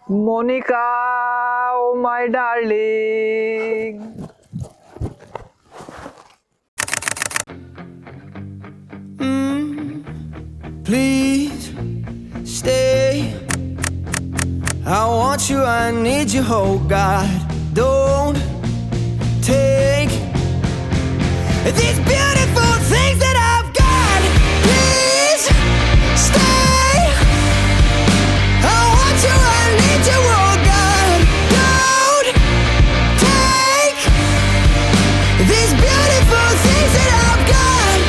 Monica, oh my darling. Please stay. I want you, I need you, oh God. Don't take these beautiful things that I've got. Please stay. I want you, I need you, oh God. Don't take these beautiful things that I've got.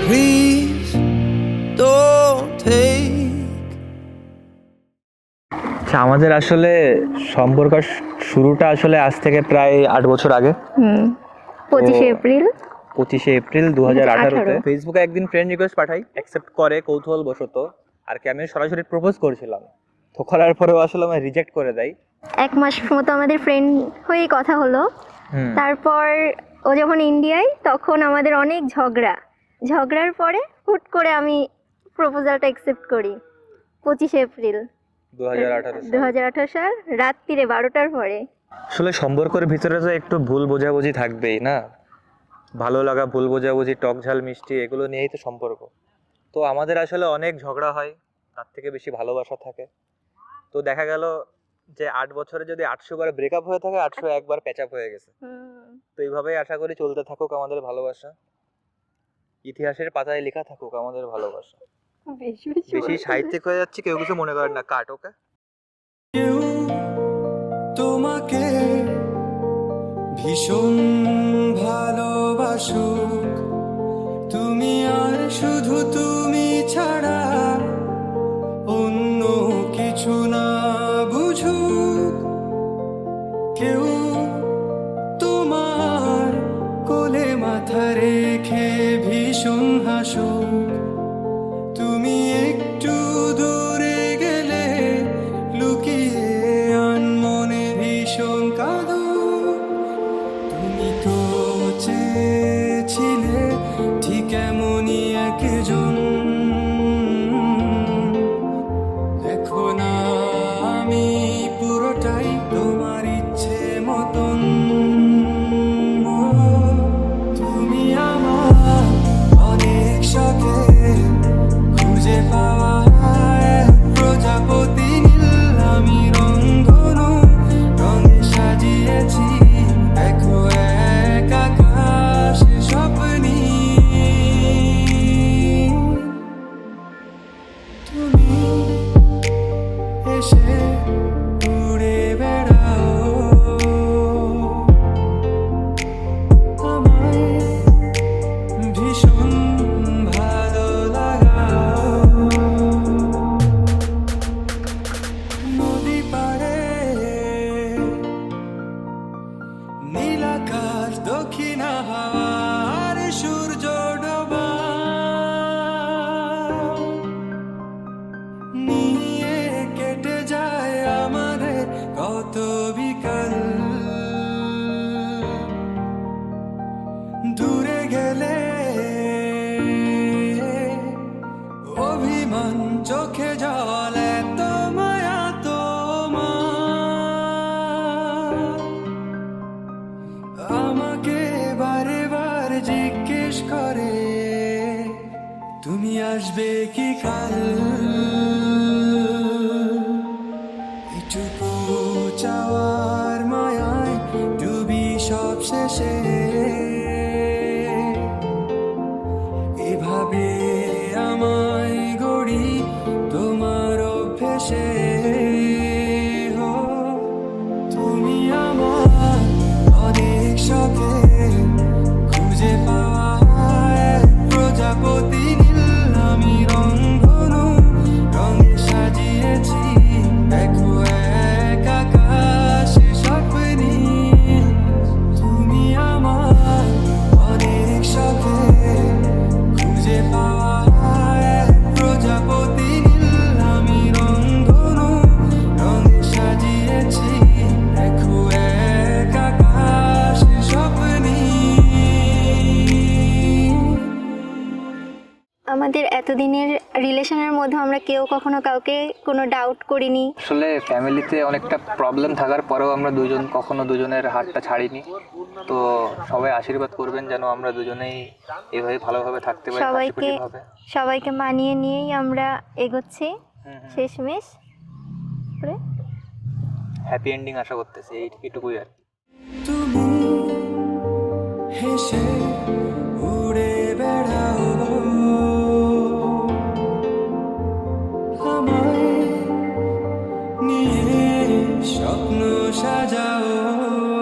Please don't take. আমাদের আসলে সম্পর্ক শুরুটা আসলে আজ থেকে প্রায় 8 বছর আগে। 25 এপ্রিল 25 এপ্রিল 2018-তে 2018 ফেসবুকে একদিন ফ্রেন্ড রিকোয়েস্ট পাঠাই, অ্যাকসেপ্ট করে কৌতূহল বশত। আর কি আমি সরাসরি প্রপোজ করেছিলাম, তো করার পরেও আসলে আমি রিজেক্ট করে দেয়। 1 মাস মতো আমাদের ফ্রেন্ড হয়ে কথা হলো। তারপর ও যখন ইন্ডিয়ায়, তখন আমাদের অনেক ঝগড়ার পরে হুট করে আমি প্রপোজালটা অ্যাকসেপ্ট করি 25 এপ্রিল 2018 সাল রাত্রিরে 12টার পরে। আসলে সম্পর্কের ভিতরে তো একটু ভুল বোঝাবুঝি থাকবেই না, ভালো লাগা, ভুল বোঝাবুঝি, টক ঝাল মিষ্টি, এগুলো নিয়েই তো সম্পর্ক। তো আমাদের আসলে অনেক ঝগড়া হয়, তার থেকে বেশি ভালোবাসা থাকে। তো দেখা গেল যে 8 বছরে যদি 800 বার ব্রেকআপ হয়ে থাকে, 801 বার প্যাচআপ হয়ে গেছে। তো এইভাবেই আশা করি চলতে থাকুক আমাদের ভালোবাসা, ইতিহাসের পাতায় লেখা থাকুক আমাদের ভালোবাসা। বেশি সাহিত্যিক হয়ে যাচ্ছে, কেউ কিছু মনে করেন না, কাট ওকে। কেউ তোমাকে ভীষণ ভালোবাসুক, তুমি আর শুধু তুমি ছাড়া অন্য কিছু না বুঝুক। কেউ তোমার কোলে মাথা রেখে ভীষণ হাসুক, তুমি একটু দূরে গেলে লুকিয়ে আনমনে ভীষণ কাঁদুক। তুমি তো চেয়েছিলে ঠিক এমনই একজন, দেখো না আমি পুরোটাই তোমার ইচ্ছে মতন। তুমি আমার অনেক শখে খুঁজে পাওয়া প্রজাপতি নীল, আমি রংধনু রঙে সাজিয়েছি, দেখো এক আকাশ স্বপ্নী। তুমি এসে উড়ে বেড়াও, আমায় ভীষণ ভালো লাগাও। নদী পাড়ে নীল আকাশ, দক্ষিণ হাওয়ার সূর্য ডোবা নিয়ে কেটে যায় আমাদের কত বিকাল। দূরে গেলে অভিমান, চোখে জল, এত মায়া তোমার। আমাকে বারে বার জিজ্ঞেস করে তুমি আসবে কি কাল। এটুকু চাওয়ার মায়ায় ডুবি সব শেষে, এভাবে আমায় গড়ি তোমার অভ্যেসে। তুমি আমার অনেক শখে খুঁজে পাওয়া প্রজাপতি নীল, আমি রংধনু রঙে সাজিয়েছি, দেখো এক আকাশ স্বপ্নী। তুমি আমার অনেক শখে খুঁজে পাওয়া আমাদের এতদিনের রিলেশনের মধ্যে আমরা কেউ কখনো কাউকে কোনো ডাউট করিনি। আসলে ফ্যামিলিতে অনেকটা প্রবলেম থাকার পরেও আমরা দুজন কখনো দুজনের হাতটা ছাড়িনি। তো সবাই আশীর্বাদ করবেন যেন আমরা দুজনেই এভাবে ভালোভাবে থাকতে পারি, হাসিখুশিভাবে। সবাইকে মানিয়ে নিয়েই আমরা এগোচ্ছি শেষমেশ করে হ্যাপি এন্ডিং আশা করতেছি, এইটুকুই আর কি। তুমি হেসে উড়ে বেড়াও, আমায় নিয়ে স্বপ্ন সাজাও।